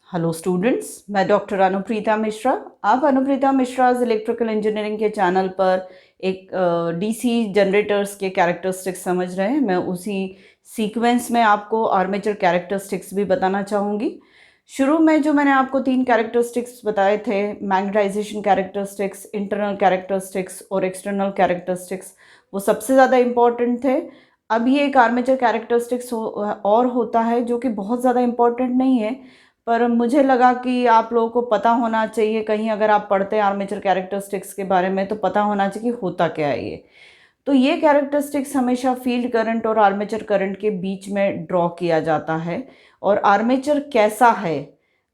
Hello students, मैं doctor Anupreeta Mishra. आप Anupreeta मिश्राज electrical engineering के चैनल पर एक डीसी जनरेटर्स के कैरेक्टरिस्टिक्स समझ रहे हैं। मैं उसी सीक्वेंस में आपको आर्मेचर कैरेक्टरिस्टिक्स भी बताना चाहूँगी। शुरू में जो मैंने आपको 3 कैरेक्टरिस्टिक्स बताए थे, मैग्नेटाइजेशन कैरेक्टरिस्टिक्स, इंटरनल कैरेक्टरिस्टिक्स और एक्सटर्नल कैरेक्टरिस्टिक्स, वो सबसे ज़्यादा इम्पॉर्टेंट थे। अब ये एक आर्मेचर कैरेक्टरिस्टिक्स और होता है जो कि बहुत ज़्यादा इम्पॉर्टेंट नहीं है, पर मुझे लगा कि आप लोगों को पता होना चाहिए। कहीं अगर आप पढ़ते हैं आर्मेचर कैरेक्टरिस्टिक्स के बारे में तो पता होना चाहिए कि होता क्या है ये। तो ये कैरेक्टरिस्टिक्स हमेशा फील्ड करंट और आर्मेचर करंट के बीच में ड्रॉ किया जाता है, और आर्मेचर कैसा है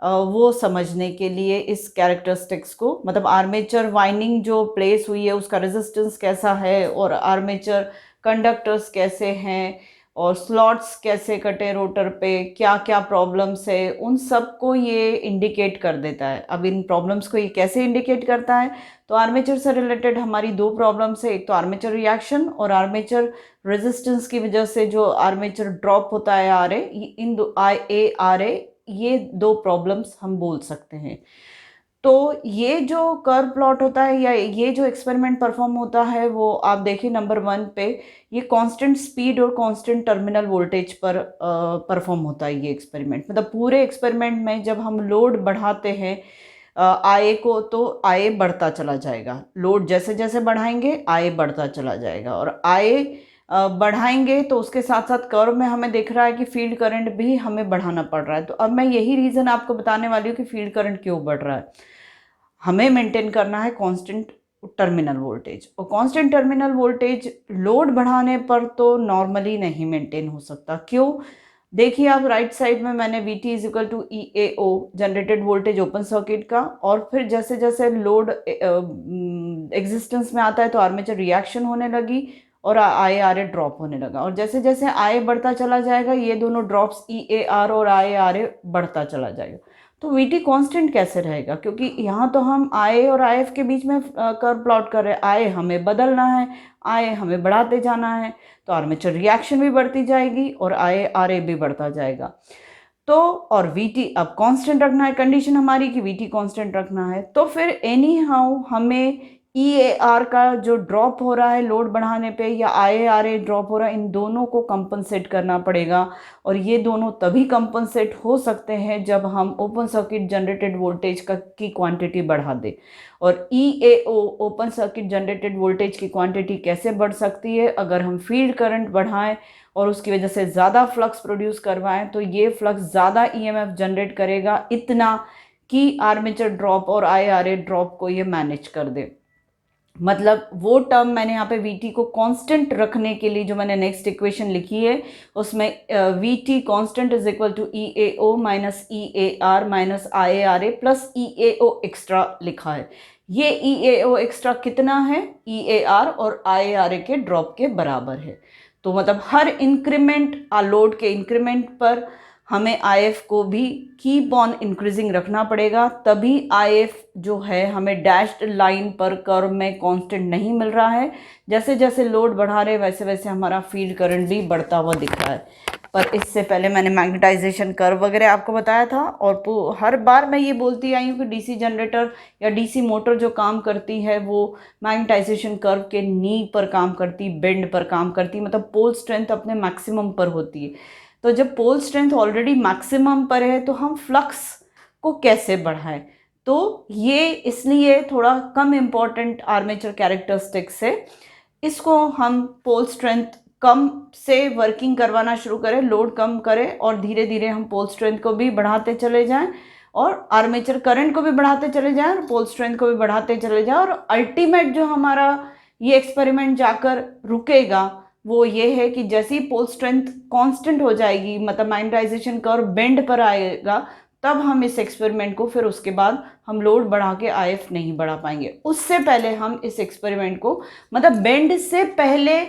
वो समझने के लिए इस कैरेक्टरिस्टिक्स को, मतलब आर्मेचर वाइंडिंग जो प्लेस हुई है उसका रेजिस्टेंस कैसा है, और आर्मेचर कंडक्टर्स कैसे हैं, और स्लॉट्स कैसे कटे रोटर पे, क्या क्या प्रॉब्लम्स है, उन सब को ये इंडिकेट कर देता है। अब इन प्रॉब्लम्स को ये कैसे इंडिकेट करता है, तो आर्मेचर से रिलेटेड हमारी 2 प्रॉब्लम्स है। एक तो आर्मेचर रिएक्शन और आर्मेचर रेजिस्टेंस की वजह से जो आर्मेचर ड्रॉप होता है आर ए, इन दो आई ए आर ए, ये 2 प्रॉब्लम्स हम बोल सकते हैं। तो ये जो कर्व प्लॉट होता है या ये जो एक्सपेरिमेंट परफॉर्म होता है वो आप देखिए नंबर 1 पे, ये कांस्टेंट स्पीड और कांस्टेंट टर्मिनल वोल्टेज पर परफॉर्म होता है ये एक्सपेरिमेंट। मतलब पूरे एक्सपेरिमेंट में जब हम लोड बढ़ाते हैं आए को, तो आए बढ़ता चला जाएगा। लोड जैसे जैसे बढ़ाएंगे आए बढ़ता चला जाएगा, और आए बढ़ाएंगे तो उसके साथ साथ कर्व में हमें दिख रहा है कि फील्ड करंट भी हमें बढ़ाना पड़ रहा है। तो अब मैं यही रीज़न आपको बताने वाली हूँ कि फील्ड करंट क्यों बढ़ रहा है। हमें मेंटेन करना है कांस्टेंट टर्मिनल वोल्टेज, और कांस्टेंट टर्मिनल वोल्टेज लोड बढ़ाने पर तो नॉर्मली नहीं मेंटेन हो सकता। क्यों? देखिए आप राइट साइड में मैंने V T is equal to E A O generated voltage open circuit का, और फिर जैसे जैसे लोड एग्जिस्टेंस में आता है तो आर्मेचर रिएक्शन होने लगी और आई आर ए ड्रॉप होने लगा, और जैसे जैसे आई बढ़ता चला जाएगा ये दोनों ड्रॉप्स ई ए आर और आई आर ए बढ़ता चला जाएगा। तो वी टी कॉन्स्टेंट कैसे रहेगा, क्योंकि यहाँ तो हम आई और आई एफ के बीच में कर्व प्लॉट कर रहे हैं। आई हमें बदलना है, आई हमें बढ़ाते जाना है, तो आर्मेचर रिएक्शन भी बढ़ती जाएगी और आई आर ए भी बढ़ता जाएगा। तो और वी टी अब कांस्टेंट रखना है, कंडीशन हमारी कि वी टी कांस्टेंट रखना है। तो फिर एनी हाउ हमें ई ए आर का जो ड्रॉप हो रहा है लोड बढ़ाने पे, या आई ए आर ए ड्रॉप हो रहा है, इन दोनों को कंपनसेट करना पड़ेगा। और ये दोनों तभी कंपनसेट हो सकते हैं जब हम ओपन सर्किट जनरेटेड वोल्टेज का की क्वांटिटी बढ़ा दें। और ई A O open circuit generated voltage की क्वांटिटी कैसे बढ़ सकती है? अगर हम फील्ड करंट बढ़ाएं और उसकी वजह से ज़्यादा फ्लक्स प्रोड्यूस करवाएं, तो ये फ्लक्स ज़्यादा ईएमएफ जनरेट करेगा, इतना कि आर्मेचर ड्रॉप और आईआरए ड्रॉप को ये मैनेज कर दे। मतलब वो टर्म मैंने यहाँ पे वी टी को कांस्टेंट रखने के लिए जो मैंने नेक्स्ट इक्वेशन लिखी है उसमें V T constant is equal to E A O minus E A R minus I A R A plus E A O extra लिखा है। ये ई ए ओ एक्स्ट्रा कितना है? ई ए आर और आई ए आर ए के ड्रॉप के बराबर है। तो मतलब हर इंक्रीमेंट लोड के इंक्रीमेंट पर हमें आईएफ को भी कीप ऑन इंक्रीजिंग रखना पड़ेगा, तभी आईएफ जो है हमें डैश्ड लाइन पर कर्व में कांस्टेंट नहीं मिल रहा है। जैसे जैसे लोड बढ़ा रहे वैसे वैसे हमारा फील्ड करंट भी बढ़ता हुआ दिख रहा है। पर इससे पहले मैंने मैग्नेटाइजेशन कर्व वगैरह आपको बताया था, और हर बार मैं ये बोलती आई हूँ कि डीसी जनरेटर या डीसी मोटर जो काम करती है वो मैग्नेटाइजेशन कर्व के नी पर काम करती, बेंड पर काम करती, मतलब पोल स्ट्रेंथ अपने मैक्सिमम पर होती है। तो जब पोल स्ट्रेंथ ऑलरेडी मैक्सिमम पर है तो हम फ्लक्स को कैसे बढ़ाएं? तो ये इसलिए थोड़ा कम इम्पॉर्टेंट आर्मेचर कैरेक्टरिस्टिक्स है। इसको हम पोल स्ट्रेंथ कम से वर्किंग करवाना शुरू करें, लोड कम करें, और धीरे धीरे हम पोल स्ट्रेंथ को भी बढ़ाते चले जाएं, और आर्मेचर करंट को भी बढ़ाते चले जाएं, और पोल स्ट्रेंथ को भी बढ़ाते चले जाएं। और अल्टीमेट जो हमारा ये एक्सपेरिमेंट जाकर रुकेगा वो ये है कि जैसी पोल स्ट्रेंथ कांस्टेंट हो जाएगी, मतलब मैग्नेटाइजेशन कर्व बेंड पर आएगा, तब हम इस एक्सपेरिमेंट को, फिर उसके बाद हम लोड बढ़ा के आईएफ नहीं बढ़ा पाएंगे। उससे पहले हम इस एक्सपेरिमेंट को, मतलब बेंड से पहले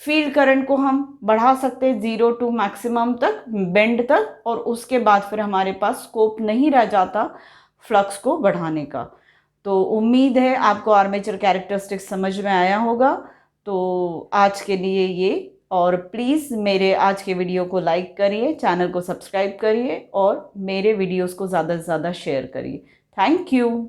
फील्ड करंट को हम बढ़ा सकते हैं 0 टू मैक्सिमम तक, बेंड तक, और उसके बाद फिर हमारे पास स्कोप नहीं रह जाता फ्लक्स को बढ़ाने का। तो उम्मीद है आपको आर्मेचर कैरेक्टरिस्टिक्स समझ में आया होगा। तो आज के लिए ये और प्लीज़ मेरे आज के वीडियो को लाइक करिए, चैनल को सब्सक्राइब करिए और मेरे वीडियोस को ज़्यादा से ज़्यादा शेयर करिए। Thank you.